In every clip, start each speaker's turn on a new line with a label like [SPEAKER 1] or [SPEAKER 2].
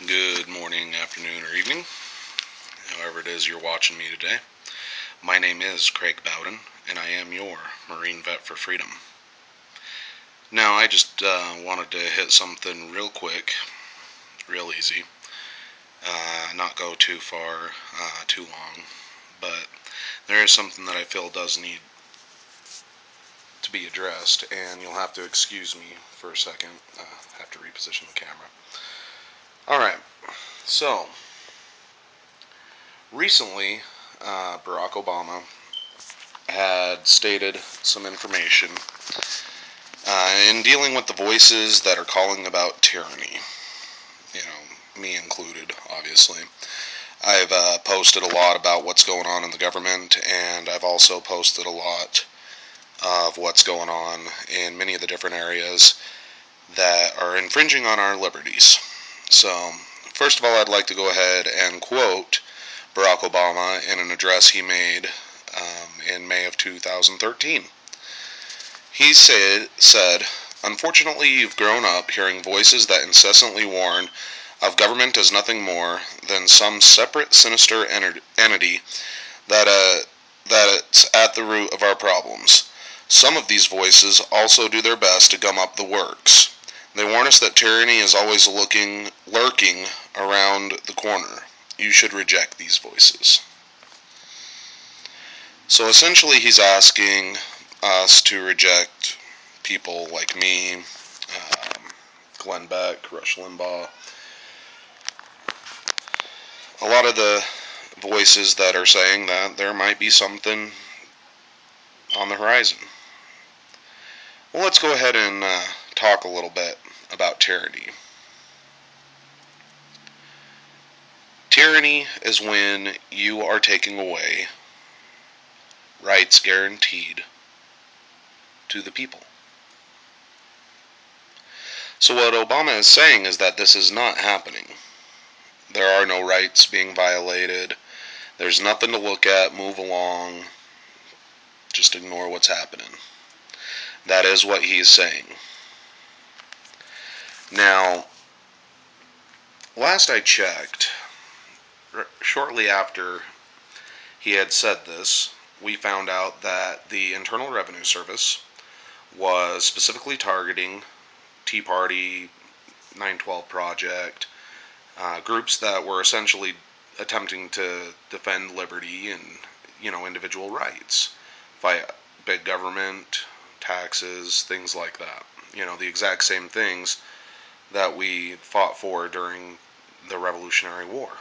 [SPEAKER 1] Good morning, afternoon, or evening, however it is you're watching me today. My name is Craig Bowden, and I am your Marine Vet for Freedom. Now, I just wanted to hit something real quick, real easy, not go too far, too long, but there is something that I feel does need to be addressed, and you'll have to excuse me for a second. I have to reposition the camera. Alright, so recently, Barack Obama had stated some information in dealing with the voices that are calling about tyranny. You know, me included, obviously. I've posted a lot about what's going on in the government, and I've also posted a lot of what's going on in many of the different areas that are infringing on our liberties. So, first of all, I'd like to go ahead and quote Barack Obama in an address he made in May of 2013. He said, "Unfortunately, you've grown up hearing voices that incessantly warn of government as nothing more than some separate, sinister entity that's at the root of our problems. Some of these voices also do their best to gum up the works. They warn us that tyranny is always lurking around the corner. You should reject these voices." So essentially he's asking us to reject people like me, Glenn Beck, Rush Limbaugh, a lot of the voices that are saying that there might be something on the horizon. Well, let's go ahead and talk a little bit about tyranny. Tyranny is when you are taking away rights guaranteed to the people. So what Obama is saying is that this is not happening. There are no rights being violated. There's nothing to look at, move along, just ignore what's happening. That is what he is saying. Now, last I checked, shortly after he had said this, we found out that the Internal Revenue Service was specifically targeting Tea Party, 9/12 Project, groups that were essentially attempting to defend liberty and, individual rights, fight big government, taxes, things like that. The exact same things that we fought for during the Revolutionary War.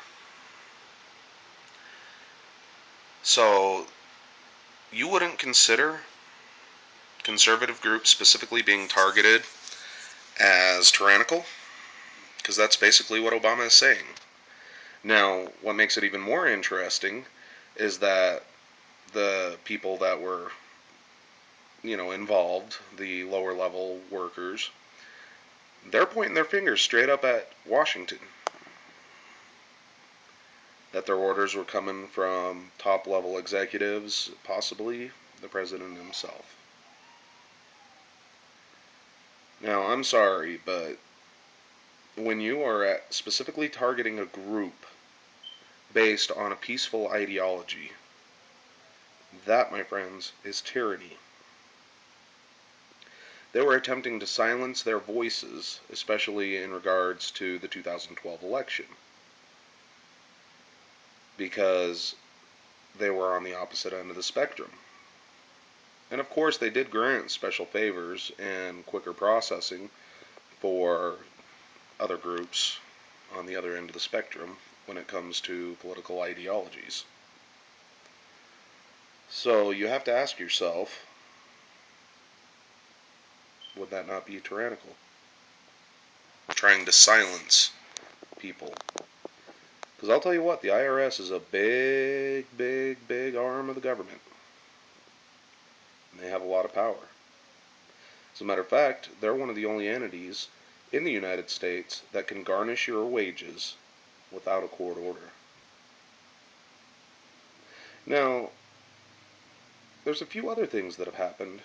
[SPEAKER 1] So, you wouldn't consider conservative groups specifically being targeted as tyrannical? Because that's basically what Obama is saying. Now, what makes it even more interesting is that the people that were, involved, the lower level workers, they're pointing their fingers straight up at Washington. That their orders were coming from top level executives, possibly the president himself. Now, I'm sorry, but when you are specifically targeting a group based on a peaceful ideology, that, my friends, is tyranny. They were attempting to silence their voices, especially in regards to the 2012 election, because they were on the opposite end of the spectrum. And of course, they did grant special favors and quicker processing for other groups on the other end of the spectrum when it comes to political ideologies. So you have to ask yourself, would that not be tyrannical? Trying to silence people. Because I'll tell you what, the IRS is a big, big, big arm of the government. And they have a lot of power. As a matter of fact, they're one of the only entities in the United States that can garnish your wages without a court order. Now, there's a few other things that have happened,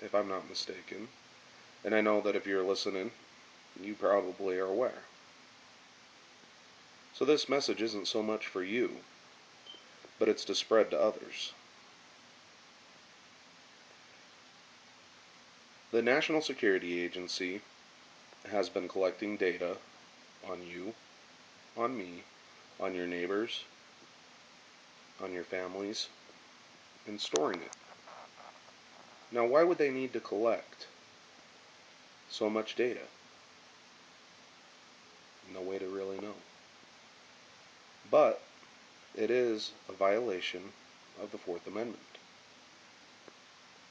[SPEAKER 1] if I'm not mistaken. And I know that if you're listening, you probably are aware. So this message isn't so much for you, but it's to spread to others. The National Security Agency has been collecting data on you, on me, on your neighbors, on your families, and storing it. Now, why would they need to collect so much data? No way to really know. But it is a violation of the Fourth Amendment.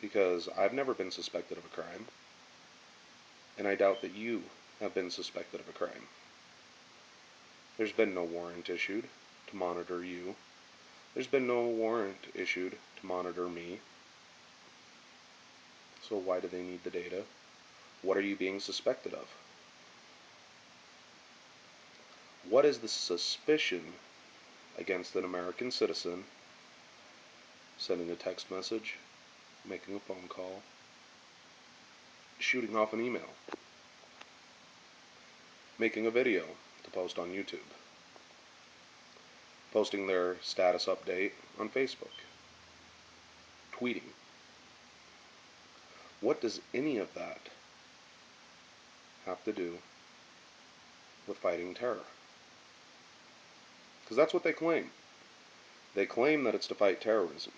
[SPEAKER 1] Because I've never been suspected of a crime, and I doubt that you have been suspected of a crime. There's been no warrant issued to monitor you. There's been no warrant issued to monitor me. So why do they need the data? What are you being suspected of? What is the suspicion against an American citizen sending a text message, making a phone call, shooting off an email, making a video to post on YouTube, posting their status update on Facebook, tweeting? What does any of that have to do with fighting terror? Because that's what they claim. They claim that it's to fight terrorism.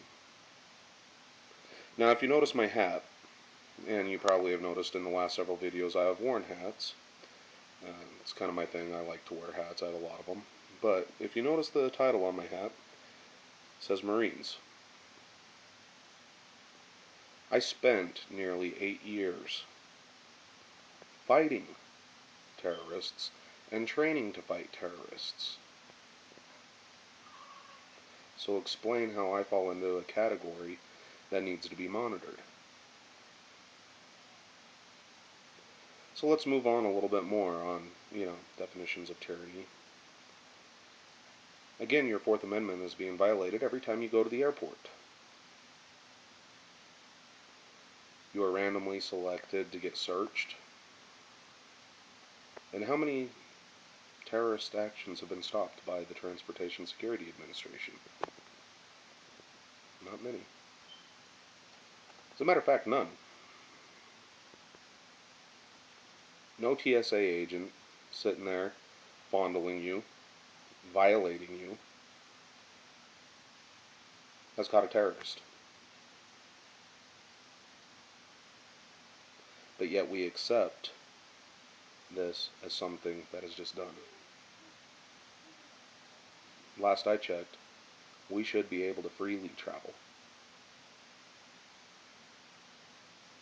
[SPEAKER 1] Now, if you notice my hat, and you probably have noticed in the last several videos I have worn hats. It's kind of my thing. I like to wear hats. I have a lot of them. But if you notice the title on my hat, it says Marines. I spent nearly 8 years fighting terrorists and training to fight terrorists. So explain how I fall into a category that needs to be monitored. So let's move on a little bit more on, definitions of tyranny. Again, your Fourth Amendment is being violated every time you go to the airport. You are randomly selected to get searched. And how many terrorist actions have been stopped by the Transportation Security Administration? Not many. As a matter of fact, none. No TSA agent sitting there fondling you, violating you, has caught a terrorist. But yet we accept this as something that is just done. Last I checked, we should be able to freely travel.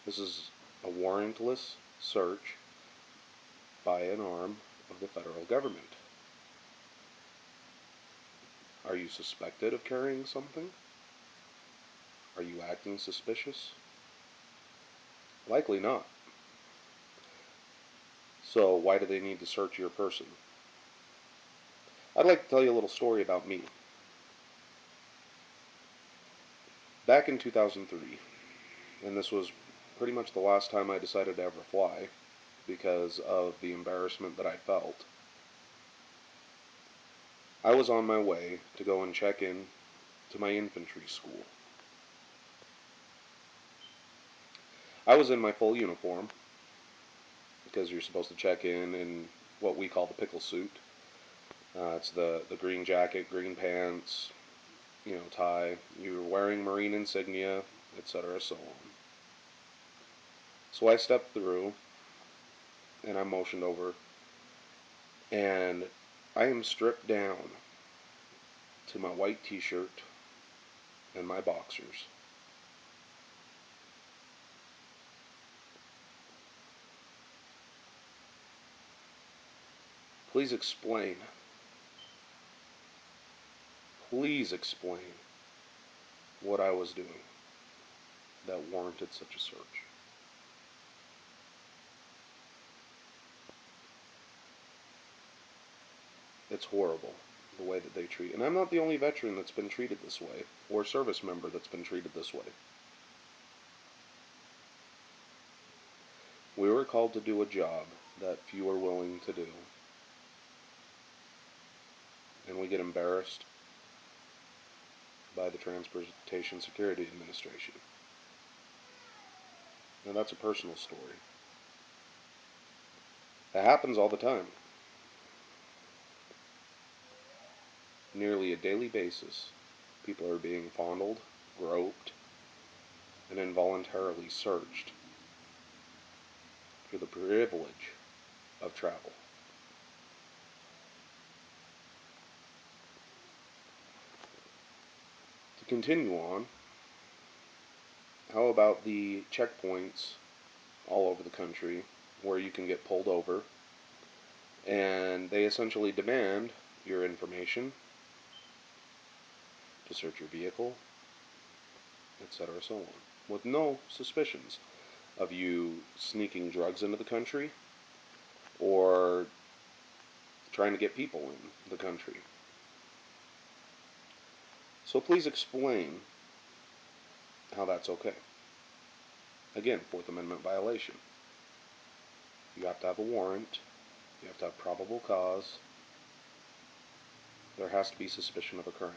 [SPEAKER 1] This is a warrantless search by an arm of the federal government. Are you suspected of carrying something? Are you acting suspicious? Likely not. So why do they need to search your person? I'd like to tell you a little story about me. Back in 2003, and this was pretty much the last time I decided to ever fly because of the embarrassment that I felt, I was on my way to go and check in to my infantry school. I was in my full uniform because you're supposed to check in what we call the pickle suit. It's the green jacket, green pants, tie. You're wearing Marine insignia, etc., so on. So I stepped through, and I'm motioned over, and I am stripped down to my white t-shirt and my boxers. Please explain. Please explain what I was doing that warranted such a search. It's horrible, the way that they treat. And I'm not the only veteran that's been treated this way, or service member that's been treated this way. We were called to do a job that few are willing to do. we get embarrassed by the Transportation Security Administration. Now that's a personal story. It happens all the time. Nearly a daily basis, people are being fondled, groped, and involuntarily searched for the privilege of travel. To continue on, how about the checkpoints all over the country where you can get pulled over and they essentially demand your information to search your vehicle, etc., so on, with no suspicions of you sneaking drugs into the country or trying to get people in the country. So please explain how that's okay. Again, Fourth Amendment violation. You have to have a warrant. You have to have probable cause. There has to be suspicion of a crime.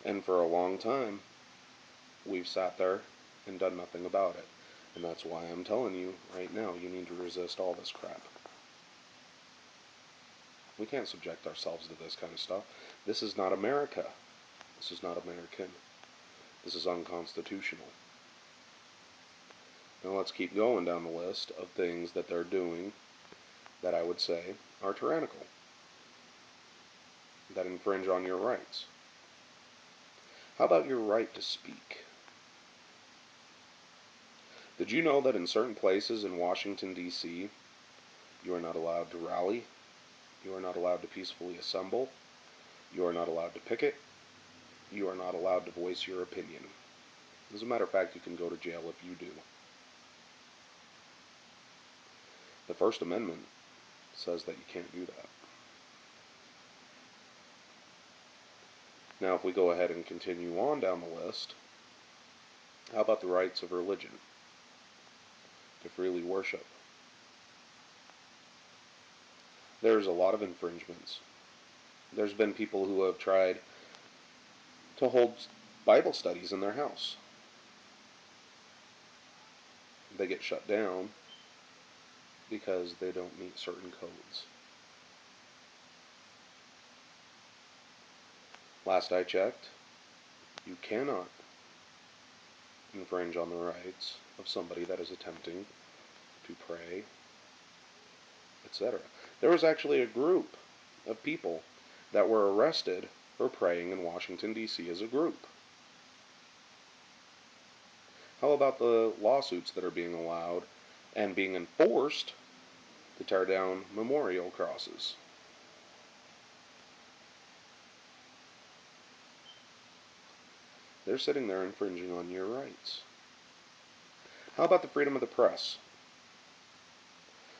[SPEAKER 1] And for a long time, we've sat there and done nothing about it. And that's why I'm telling you right now, you need to resist all this crap. We can't subject ourselves to this kind of stuff. This is not America. This is not American. This is unconstitutional. Now let's keep going down the list of things that they're doing that I would say are tyrannical, that infringe on your rights. How about your right to speak? Did you know that in certain places in Washington, D.C., you are not allowed to rally, you are not allowed to peacefully assemble, you are not allowed to picket, you are not allowed to voice your opinion. As a matter of fact, you can go to jail if you do. The First Amendment says that you can't do that. Now, if we go ahead and continue on down the list, how about the rights of religion to freely worship? There's a lot of infringements. There's been people who have tried to hold Bible studies in their house. They get shut down because they don't meet certain codes. Last I checked, you cannot infringe on the rights of somebody that is attempting to pray, etc. There was actually a group of people that were arrested for praying in Washington, D.C. as a group. How about the lawsuits that are being allowed and being enforced to tear down memorial crosses? They're sitting there infringing on your rights. How about the freedom of the press?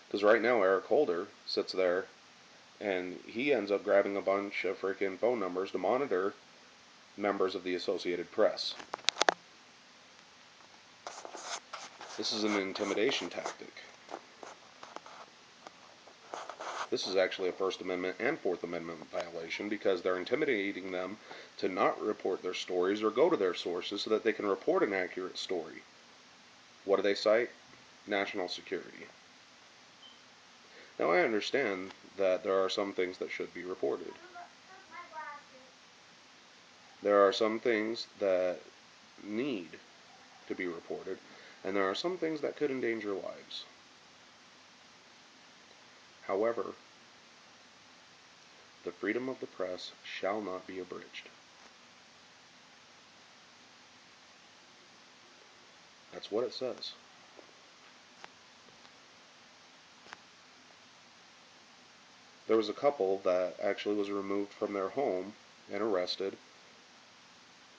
[SPEAKER 1] Because right now Eric Holder sits there and he ends up grabbing a bunch of freaking phone numbers to monitor members of the Associated Press. This is an intimidation tactic. This is actually a First Amendment and Fourth Amendment violation because they're intimidating them to not report their stories or go to their sources so that they can report an accurate story. What do they cite? National security. Now I understand that there are some things that should be reported. There are some things that need to be reported, and there are some things that could endanger lives. However, the freedom of the press shall not be abridged. That's what it says. There was a couple that actually was removed from their home and arrested,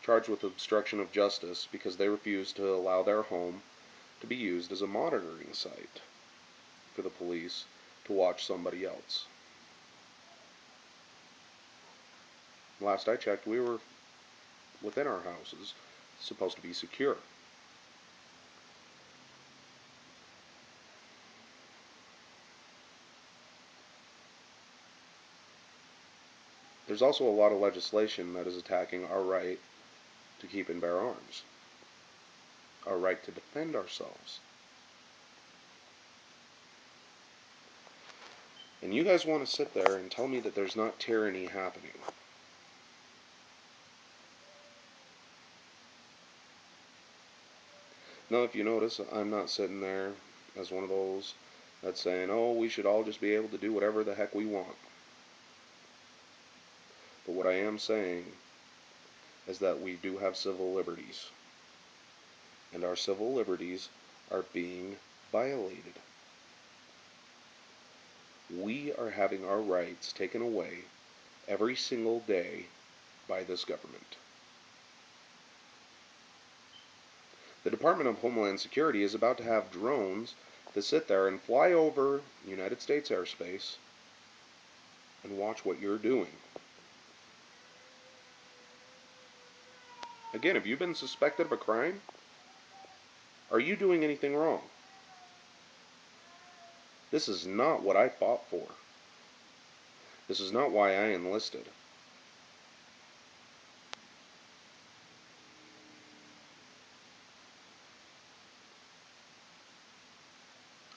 [SPEAKER 1] charged with obstruction of justice because they refused to allow their home to be used as a monitoring site for the police to watch somebody else. Last I checked, we were within our houses, supposed to be secure. there's also a lot of legislation that is attacking our right to keep and bear arms, our right to defend ourselves. And you guys want to sit there and tell me that there's not tyranny happening. Now, if you notice, I'm not sitting there as one of those that's saying, oh, we should all just be able to do whatever the heck we want. But what I am saying is that we do have civil liberties. And our civil liberties are being violated. We are having our rights taken away every single day by this government. The Department of Homeland Security is about to have drones to sit there and fly over United States airspace and watch what you're doing. Again, have you been suspected of a crime? Are you doing anything wrong? This is not what I fought for. This is not why I enlisted.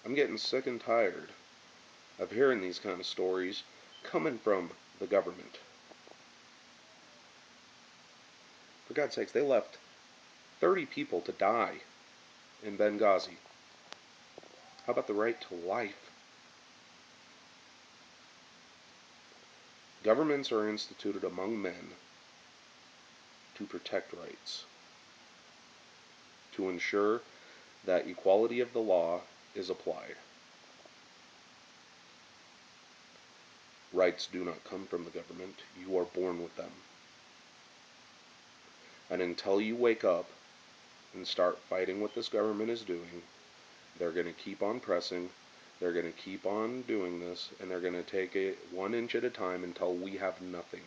[SPEAKER 1] I'm getting sick and tired of hearing these kind of stories coming from the government. For God's sakes, they left 30 people to die in Benghazi. How about the right to life? Governments are instituted among men to protect rights, to ensure that equality of the law is applied. Rights do not come from the government. You are born with them. And until you wake up and start fighting what this government is doing, they're going to keep on pressing, they're going to keep on doing this, and they're going to take it 1 inch at a time until we have nothing.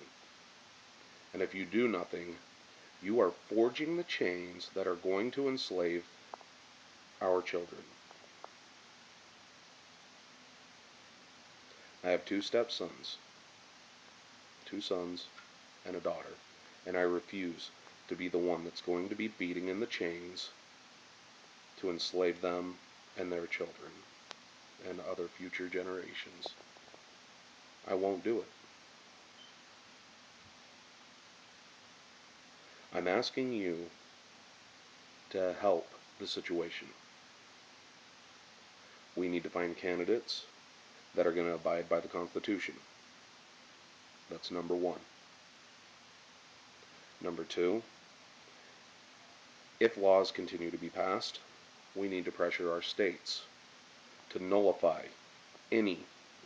[SPEAKER 1] And if you do nothing, you are forging the chains that are going to enslave our children. I have 2 stepsons, 2 sons and a daughter, and I refuse to be the one that's going to be beating in the chains to enslave them and their children and other future generations. I won't do it. I'm asking you to help the situation. We need to find candidates that are going to abide by the Constitution. That's number 1. Number 2, if laws continue to be passed, we need to pressure our states to nullify any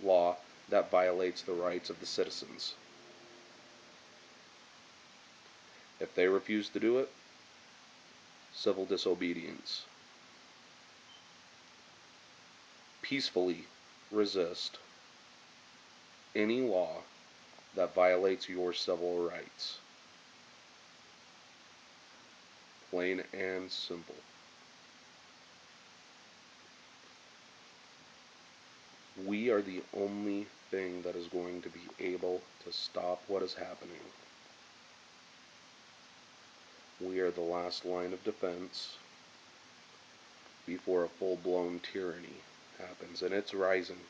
[SPEAKER 1] law that violates the rights of the citizens. If they refuse to do it, civil disobedience. Peacefully resist any law that violates your civil rights. Plain and simple. We are the only thing that is going to be able to stop what is happening. We are the last line of defense before a full-blown tyranny happens, and it's rising.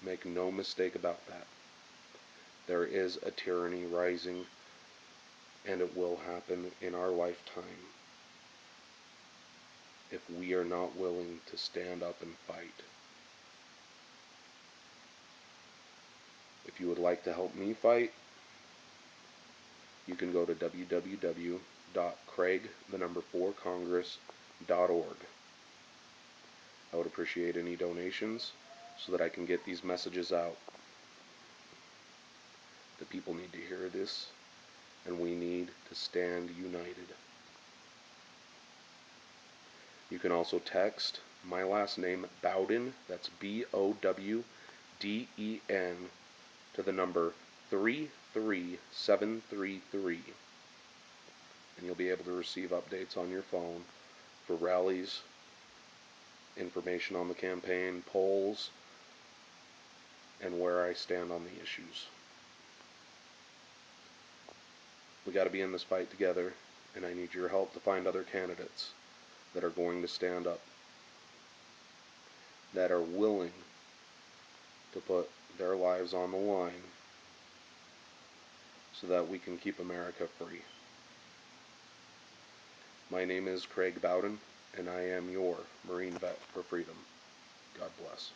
[SPEAKER 1] Make no mistake about that. There is a tyranny rising, and it will happen in our lifetime if we are not willing to stand up and fight. If you would like to help me fight, you can go to www.craig4congress.org. I would appreciate any donations so that I can get these messages out. The people need to hear this, and we need to stand united. You can also text my last name, Bowden, that's Bowden, to the number 33733, and you'll be able to receive updates on your phone for rallies, information on the campaign, polls, and where I stand on the issues. We got to be in this fight together, and I need your help to find other candidates that are going to stand up, that are willing to put their lives on the line so that we can keep America free. My name is Craig Bowden, and I am your Marine Vet for Freedom. God bless.